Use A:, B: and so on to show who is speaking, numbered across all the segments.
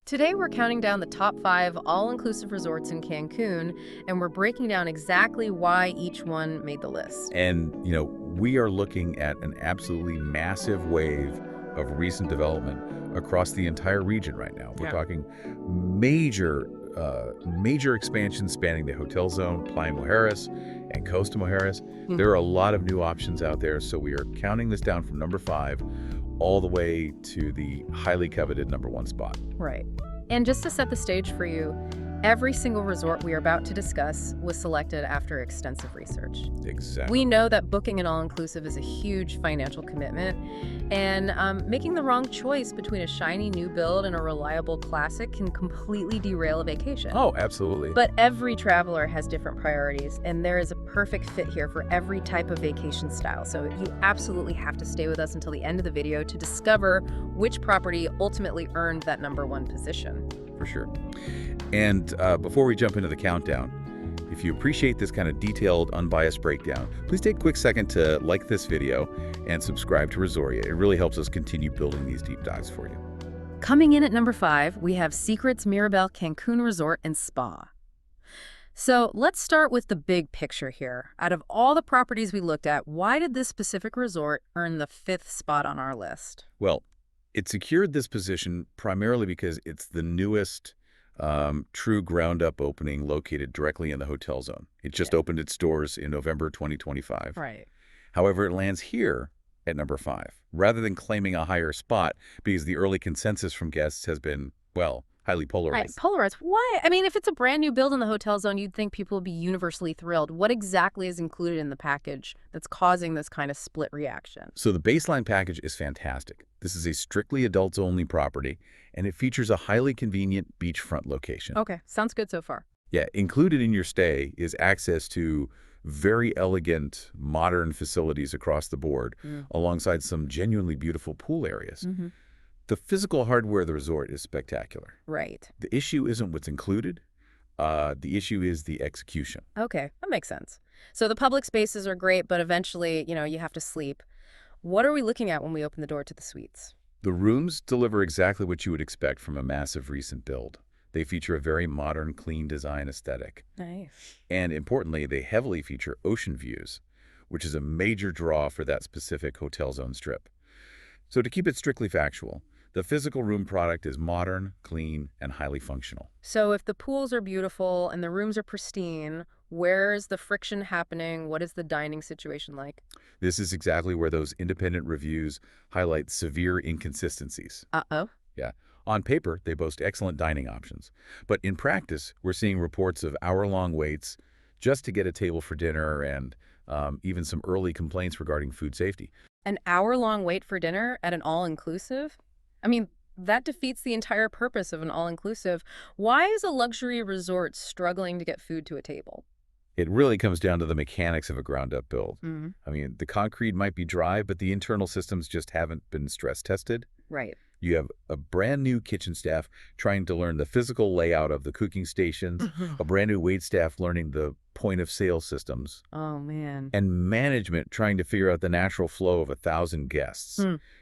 A: Today, we're counting down the top 5 all-inclusive resorts in Cancun, and we're breaking down exactly why each one made the list.
B: And, we are looking at an absolutely massive wave of recent development across the entire region right now. We're
A: Yeah.
B: talking major expansions spanning the hotel zone, Playa Mujeres and Costa Mujeres. There are a lot of new options out there, so we are counting this down from number 5 all the way to the highly coveted number 1 spot.
A: Right. And just to set the stage for you, every single resort we are about to discuss was selected after extensive research.
B: Exactly.
A: We know that booking an all-inclusive is a huge financial commitment, and making the wrong choice between a shiny new build and a reliable classic can completely derail a vacation.
B: Oh, absolutely.
A: But every traveler has different priorities, and there is a perfect fit here for every type of vacation style. So you absolutely have to stay with us until the end of the video to discover which property ultimately earned that number 1 position.
B: For sure. And before we jump into the countdown, if you appreciate this kind of detailed, unbiased breakdown, please take a quick second to like this video and subscribe to Resortia. It really helps us continue building these deep dives for you.
A: Coming in at number 5, we have Secrets Mirabel Cancun Resort and Spa. So let's start with the big picture here. Out of all the properties we looked at, why did this specific resort earn the 5th spot on our list?
B: Well, it secured this position primarily because it's the newest true ground-up opening located directly in the hotel zone. It just opened its doors in November 2025.
A: Right.
B: However, it lands here at number 5, rather than claiming a higher spot because the early consensus from guests has been, well, highly
A: Right,
B: polarized.
A: polarized. Why? I mean, if it's a brand new build in the hotel zone, you'd think people would be universally thrilled. What exactly is included in the package that's causing this kind of split reaction?
B: So the baseline package is fantastic. This is a strictly adults-only property, and it features a highly convenient beachfront location.
A: Okay, sounds good so far.
B: Yeah, included in your stay is access to very elegant, modern facilities across the board, alongside some genuinely beautiful pool areas. The physical hardware of the resort is spectacular.
A: Right.
B: The issue isn't what's included. The issue is the execution.
A: Okay, that makes sense. So the public spaces are great, but eventually, you have to sleep. What are we looking at when we open the door to the suites?
B: The rooms deliver exactly what you would expect from a massive recent build. They feature a very modern, clean design aesthetic.
A: Nice.
B: And importantly, they heavily feature ocean views, which is a major draw for that specific hotel zone strip. So to keep it strictly factual, the physical room product is modern, clean, and highly functional.
A: So if the pools are beautiful and the rooms are pristine, where's the friction happening? What is the dining situation like?
B: This is exactly where those independent reviews highlight severe inconsistencies.
A: Uh-oh.
B: Yeah. On paper, they boast excellent dining options. But in practice, we're seeing reports of hour-long waits just to get a table for dinner and even some early complaints regarding food safety.
A: An hour-long wait for dinner at an all-inclusive? I mean, that defeats the entire purpose of an all-inclusive. Why is a luxury resort struggling to get food to a table?
B: It really comes down to the mechanics of a ground-up build.
A: Mm-hmm.
B: I mean, the concrete might be dry, but the internal systems just haven't been stress-tested.
A: Right.
B: You have a brand new kitchen staff trying to learn the physical layout of the cooking stations, a brand new wait staff learning the point-of-sale systems,
A: Oh, man.
B: and management trying to figure out the natural flow of 1,000 guests.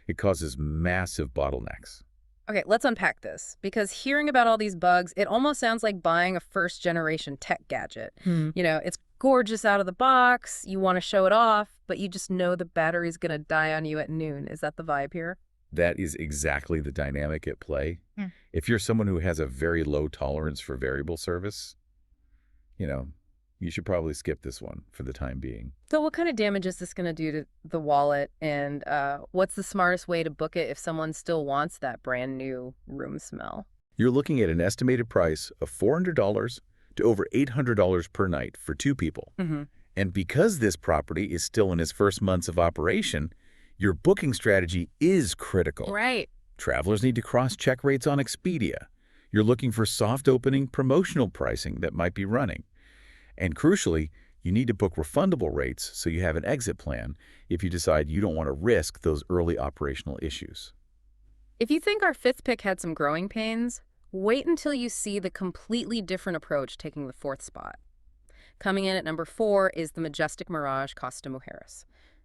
B: It causes massive bottlenecks.
A: Okay, let's unpack this, because hearing about all these bugs, it almost sounds like buying a first-generation tech gadget. It's gorgeous out of the box, you want to show it off, but you just know the battery's going to die on you at noon. Is that the vibe here?
B: That is exactly the dynamic at play. If you're someone who has a very low tolerance for variable service, you should probably skip this one for the time being.
A: So what kind of damage is this going to do to the wallet, and what's the smartest way to book it if someone still wants that brand new room smell?
B: You're looking at an estimated price of $400 to over $800 per night for 2 people. And because this property is still in its first months of operation, your booking strategy is critical.
A: Right.
B: Travelers need to cross-check rates on Expedia. You're looking for soft opening promotional pricing that might be running. And crucially, you need to book refundable rates so you have an exit plan if you decide you don't want to risk those early operational issues.
A: If you think our 5th pick had some growing pains, wait until you see the completely different approach taking the 4th spot. Coming in at number 4 is the majestic Mirage Costa Mujeres.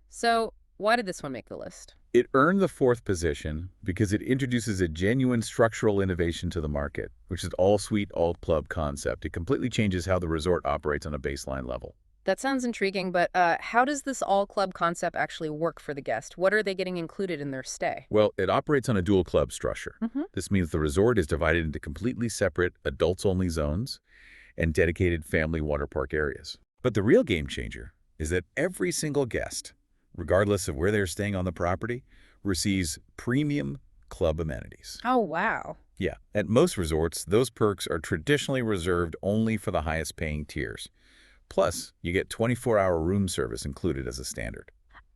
A: So Why did this one make the list?
B: It earned the fourth position because it introduces a genuine structural innovation to the market, which is all-suite, all-club concept. It completely changes how the resort operates on a baseline level.
A: That sounds intriguing, but how does this all-club concept actually work for the guest? What are they getting included in their stay?
B: Well, it operates on a dual club structure.
A: Hmm.
B: This means the resort is divided into completely separate adults-only zones and dedicated family water park areas. But the real game changer is that every single guest, regardless of where they're staying on the property, receives premium club amenities.
A: Oh, wow.
B: Yeah, at most resorts, those perks are traditionally reserved only for the highest paying tiers. Plus, you get 24-hour room service included as a standard.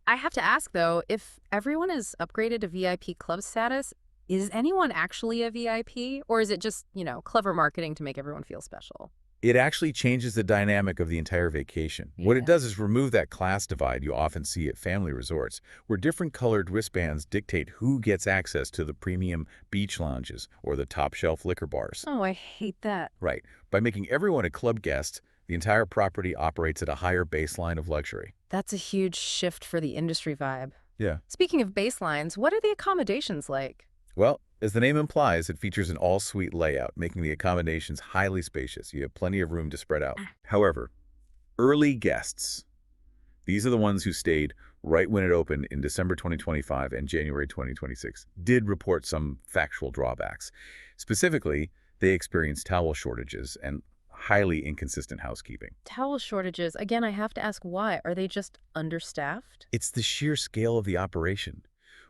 A: I have to ask, though, if everyone is upgraded to VIP club status, is anyone actually a VIP? Or is it just, clever marketing to make everyone feel special?
B: It actually changes the dynamic of the entire vacation. What it
A: Yeah.
B: does is remove that class divide you often see at family resorts, where different colored wristbands dictate who gets access to the premium beach lounges or the top-shelf liquor bars.
A: Oh, I hate that.
B: Right. By making everyone a club guest, the entire property operates at a higher baseline of luxury.
A: That's a huge shift for the industry vibe.
B: Yeah.
A: Speaking of baselines, what are the accommodations like?
B: Well, as the name implies, it features an all-suite layout, making the accommodations highly spacious. You have plenty of room to spread out. However, early guests, these are the ones who stayed right when it opened in December 2025 and January 2026, did report some factual drawbacks. Specifically, they experienced towel shortages and highly inconsistent housekeeping.
A: Towel shortages. Again, I have to ask why. Are they just understaffed?
B: It's the sheer scale of the operation.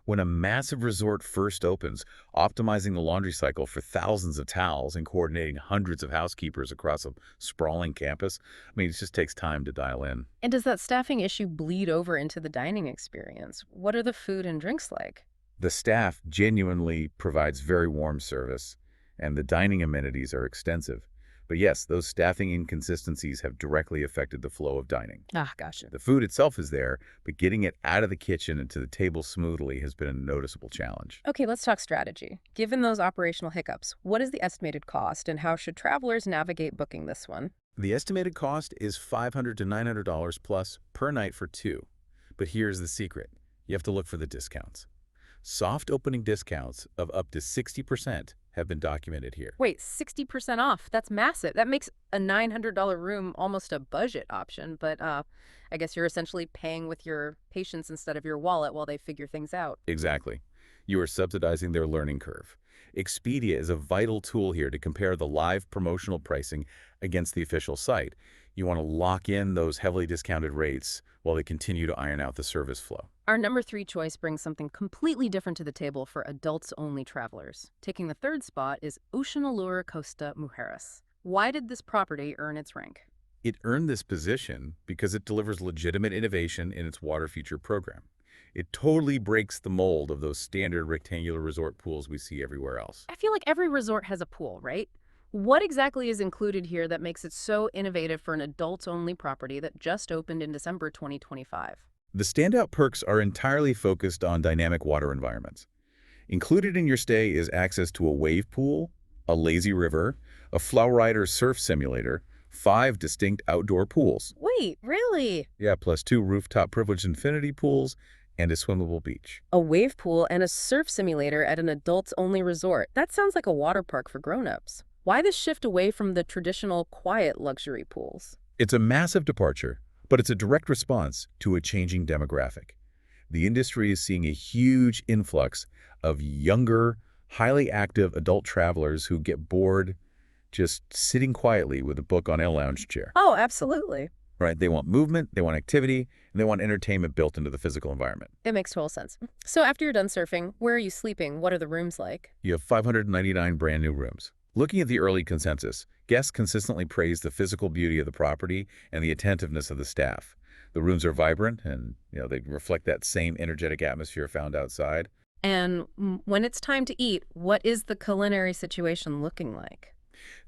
B: When a massive resort first opens, optimizing the laundry cycle for thousands of towels and coordinating hundreds of housekeepers across a sprawling campus, it just takes time to dial in.
A: And does that staffing issue bleed over into the dining experience? What are the food and drinks like?
B: The staff genuinely provides very warm service, and the dining amenities are extensive. But yes, those staffing inconsistencies have directly affected the flow of dining.
A: Ah, gotcha.
B: The food itself is there, but getting it out of the kitchen and to the table smoothly has been a noticeable challenge.
A: Okay, let's talk strategy. Given those operational hiccups, what is the estimated cost and how should travelers navigate booking this one?
B: The estimated cost is $500 to $900 plus per night for two. But here's the secret. You have to look for the discounts. Soft opening discounts of up to 60% have been documented here.
A: Wait, 60% off. That's massive. That makes a $900 room almost a budget option, but I guess you're essentially paying with your patience instead of your wallet while they figure things out.
B: Exactly. You are subsidizing their learning curve. Expedia is a vital tool here to compare the live promotional pricing against the official site. You want to lock in those heavily discounted rates while they continue to iron out the service flow.
A: Our number 3 choice brings something completely different to the table for adults-only travelers. Taking the third spot is Ocean Allure Costa Mujeres. Why did this property earn its rank?
B: It earned this position because it delivers legitimate innovation in its water feature program. It totally breaks the mold of those standard rectangular resort pools we see everywhere else.
A: I feel like every resort has a pool, right? What exactly is included here that makes it so innovative for an adults-only property that just opened in December 2025?
B: The standout perks are entirely focused on dynamic water environments. Included in your stay is access to a wave pool, a lazy river, a Flowrider surf simulator, 5 distinct outdoor pools.
A: Wait, really?
B: Yeah, plus 2 rooftop privileged infinity pools and a swimmable beach.
A: A wave pool and a surf simulator at an adults-only resort. That sounds like a water park for grown-ups. Why this shift away from the traditional quiet luxury pools?
B: It's a massive departure, but it's a direct response to a changing demographic. The industry is seeing a huge influx of younger, highly active adult travelers who get bored just sitting quietly with a book on a lounge chair.
A: Oh, absolutely.
B: Right? They want movement, they want activity, and they want entertainment built into the physical environment.
A: It makes total sense. So after you're done surfing, where are you sleeping? What are the rooms like?
B: You have 599 brand new rooms. Looking at the early consensus, guests consistently praise the physical beauty of the property and the attentiveness of the staff. The rooms are vibrant and they reflect that same energetic atmosphere found outside.
A: And when it's time to eat, what is the culinary situation looking like?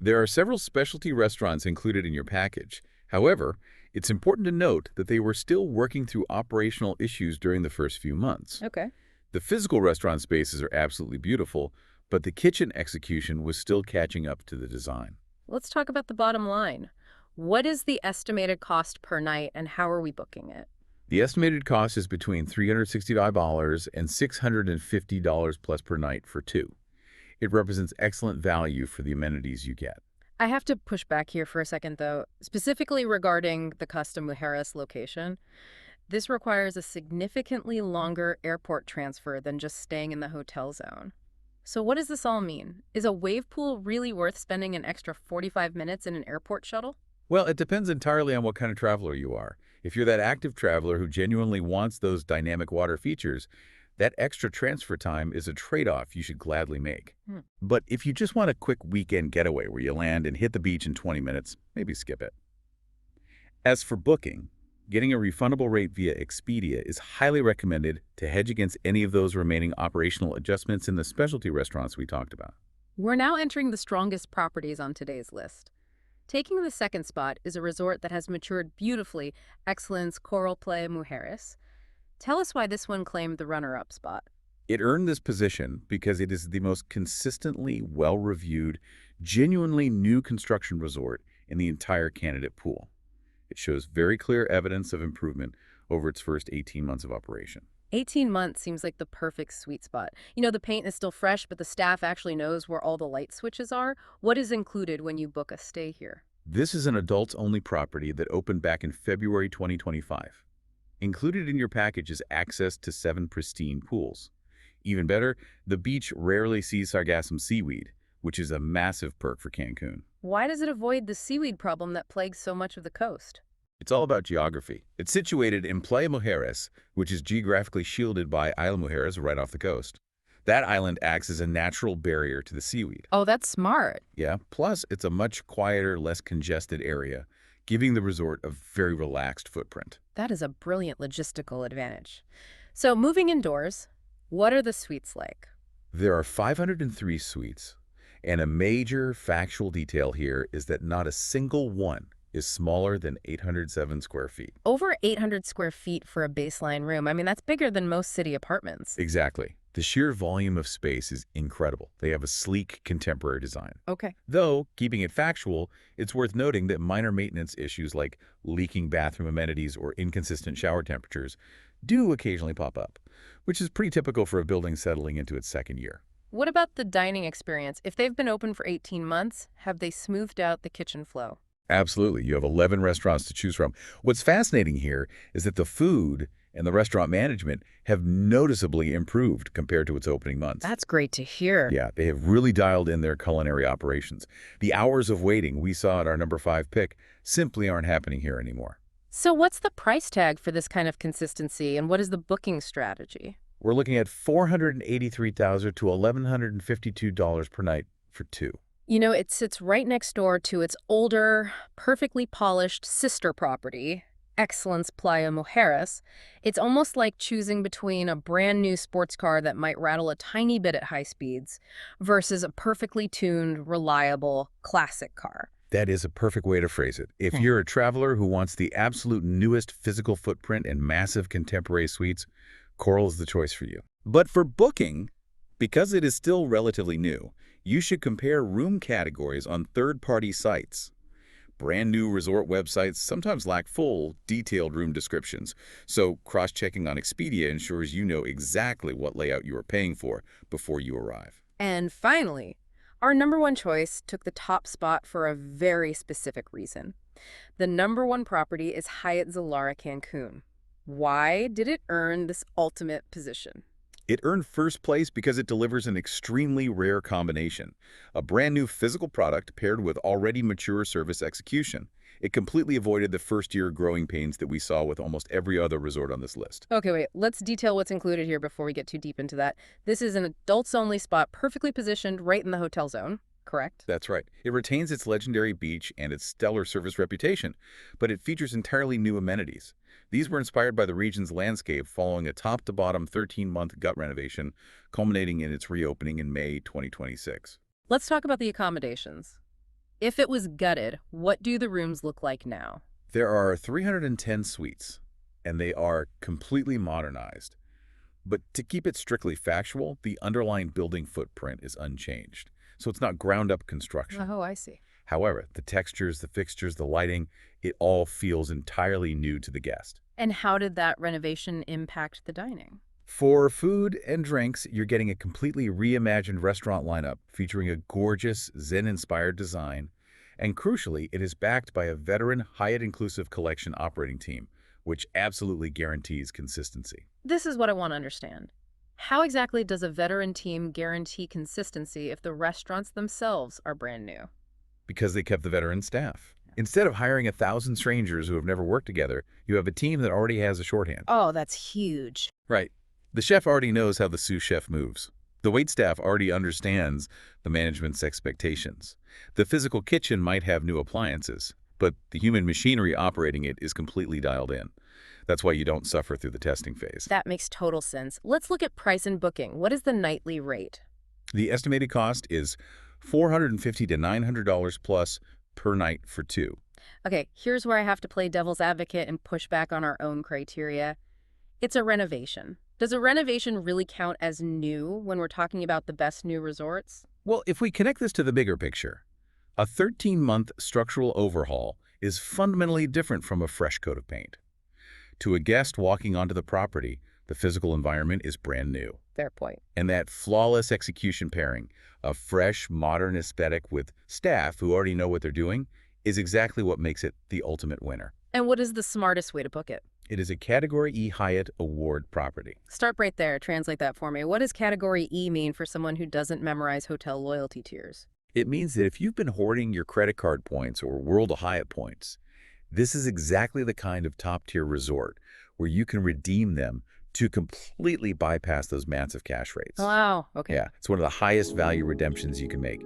B: There are several specialty restaurants included in your package. However, it's important to note that they were still working through operational issues during the first few months.
A: Okay.
B: The physical restaurant spaces are absolutely beautiful, but the kitchen execution was still catching up to the design.
A: Let's talk about the bottom line. What is the estimated cost per night and how are we booking it?
B: The estimated cost is between $365 and $650 plus per night for two. It represents excellent value for the amenities you get.
A: I have to push back here for a second, though, specifically regarding the Costa Mujeres location. This requires a significantly longer airport transfer than just staying in the hotel zone. So what does this all mean? Is a wave pool really worth spending an extra 45 minutes in an airport shuttle?
B: Well, it depends entirely on what kind of traveler you are. If you're that active traveler who genuinely wants those dynamic water features, that extra transfer time is a trade-off you should gladly make.
A: Hmm.
B: But if you just want a quick weekend getaway where you land and hit the beach in 20 minutes, maybe skip it. As for booking, getting a refundable rate via Expedia is highly recommended to hedge against any of those remaining operational adjustments in the specialty restaurants we talked about.
A: We're now entering the strongest properties on today's list. Taking the second spot is a resort that has matured beautifully, Excellence Playa Mujeres. Tell us why this one claimed the runner-up spot.
B: It earned this position because it is the most consistently well-reviewed, genuinely new construction resort in the entire candidate pool. It shows very clear evidence of improvement over its first 18 months of operation.
A: 18 months seems like the perfect sweet spot. You know, the paint is still fresh, but the staff actually knows where all the light switches are. What is included when you book a stay here?
B: This is an adults-only property that opened back in February 2025. Included in your package is access to 7 pristine pools. Even better, the beach rarely sees sargassum seaweed, which is a massive perk for Cancun.
A: Why does it avoid the seaweed problem that plagues so much of the coast?
B: It's all about geography. It's situated in Playa Mujeres, which is geographically shielded by Isla Mujeres right off the coast. That island acts as a natural barrier to the seaweed.
A: Oh, that's smart.
B: Yeah, plus it's a much quieter, less congested area, giving the resort a very relaxed footprint.
A: That is a brilliant logistical advantage. So moving indoors, what are the suites like?
B: There are 503 suites, and a major factual detail here is that not a single one is smaller than 807 square feet.
A: Over 800 square feet for a baseline room. I mean, that's bigger than most city apartments.
B: Exactly. The sheer volume of space is incredible. They have a sleek, contemporary design.
A: Okay.
B: Though, keeping it factual, it's worth noting that minor maintenance issues like leaking bathroom amenities or inconsistent shower temperatures do occasionally pop up, which is pretty typical for a building settling into its second year.
A: What about the dining experience? If they've been open for 18 months, have they smoothed out the kitchen flow?
B: Absolutely. You have 11 restaurants to choose from. What's fascinating here is that the food and the restaurant management have noticeably improved compared to its opening months.
A: That's great to hear.
B: Yeah, they have really dialed in their culinary operations. The hours of waiting we saw at our number 5 pick simply aren't happening here anymore.
A: So what's the price tag for this kind of consistency, and what is the booking strategy?
B: We're looking at $483,000 to $1,152 per night for two.
A: You know, it sits right next door to its older, perfectly polished sister property, Excellence Playa Mujeres. It's almost like choosing between a brand new sports car that might rattle a tiny bit at high speeds versus a perfectly tuned, reliable, classic car.
B: That is a perfect way to phrase it. If you're a traveler who wants the absolute newest physical footprint and massive contemporary suites, Coral is the choice for you. But for booking, because it is still relatively new, you should compare room categories on third-party sites. Brand new resort websites sometimes lack full, detailed room descriptions, so cross-checking on Expedia ensures you know exactly what layout you are paying for before you arrive.
A: And finally, our number one choice took the top spot for a very specific reason. The number one property is Hyatt Zilara Cancun. Why did it earn this ultimate position?
B: It earned first place because it delivers an extremely rare combination, a brand new physical product paired with already mature service execution. It completely avoided the first-year growing pains that we saw with almost every other resort on this list.
A: Okay, wait, let's detail what's included here before we get too deep into that. This is an adults-only spot perfectly positioned right in the hotel zone, correct?
B: That's right. It retains its legendary beach and its stellar service reputation, but it features entirely new amenities. These were inspired by the region's landscape following a top-to-bottom 13-month gut renovation, culminating in its reopening in May 2026.
A: Let's talk about the accommodations. If it was gutted, what do the rooms look like now?
B: There are 310 suites, and they are completely modernized. But to keep it strictly factual, the underlying building footprint is unchanged, so it's not ground-up construction.
A: Oh, I see.
B: However, the textures, the fixtures, the lighting, it all feels entirely new to the guest.
A: And how did that renovation impact the dining?
B: For food and drinks, you're getting a completely reimagined restaurant lineup featuring a gorgeous Zen-inspired design. And crucially, it is backed by a veteran Hyatt-inclusive collection operating team, which absolutely guarantees consistency.
A: This is what I want to understand. How exactly does a veteran team guarantee consistency if the restaurants themselves are brand new?
B: Because they kept the veteran staff. Instead of hiring 1,000 strangers who have never worked together, you have a team that already has a shorthand.
A: Oh, that's huge.
B: Right. The chef already knows how the sous chef moves. The waitstaff already understands the management's expectations. The physical kitchen might have new appliances, but the human machinery operating it is completely dialed in. That's why you don't suffer through the testing phase.
A: That makes total sense. Let's look at price and booking. What is the nightly rate?
B: The estimated cost is $450 to $900 plus per night for two.
A: Okay, here's where I have to play devil's advocate and push back on our own criteria. It's a renovation. Does a renovation really count as new when we're talking about the best new resorts?
B: Well, if we connect this to the bigger picture, a 13-month structural overhaul is fundamentally different from a fresh coat of paint. To a guest walking onto the property, the physical environment is brand new.
A: Fair point.
B: And that flawless execution pairing, a fresh, modern aesthetic with staff who already know what they're doing, is exactly what makes it the ultimate winner.
A: And what is the smartest way to book it?
B: It is a Category E Hyatt Award property.
A: Start right there. Translate that for me. What does Category E mean for someone who doesn't memorize hotel loyalty tiers?
B: It means that if you've been hoarding your credit card points or World of Hyatt points, this is exactly the kind of top-tier resort where you can redeem them to completely bypass those massive cash rates.
A: Wow. Okay.
B: Yeah, it's one of the highest value redemptions you can make.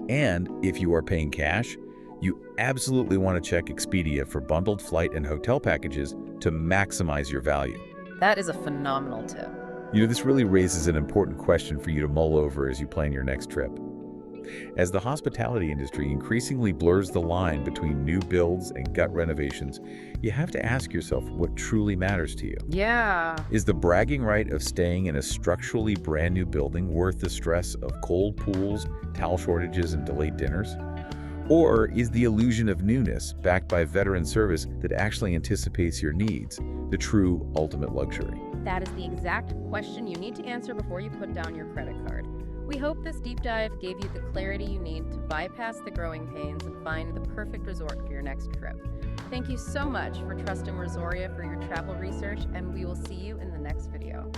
B: And if you are paying cash, you absolutely want to check Expedia for bundled flight and hotel packages to maximize your value.
A: That is a phenomenal tip.
B: This really raises an important question for you to mull over as you plan your next trip. As the hospitality industry increasingly blurs the line between new builds and gut renovations, you have to ask yourself what truly matters to you.
A: Yeah.
B: Is the bragging right of staying in a structurally brand new building worth the stress of cold pools, towel shortages, and delayed dinners? Or is the illusion of newness, backed by veteran service that actually anticipates your needs, the true ultimate luxury?
A: That is the exact question you need to answer before you put down your credit card. We hope this deep dive gave you the clarity you need to bypass the growing pains and find the perfect resort for your next trip. Thank you so much for trusting Resortia for your travel research, and we will see you in the next video.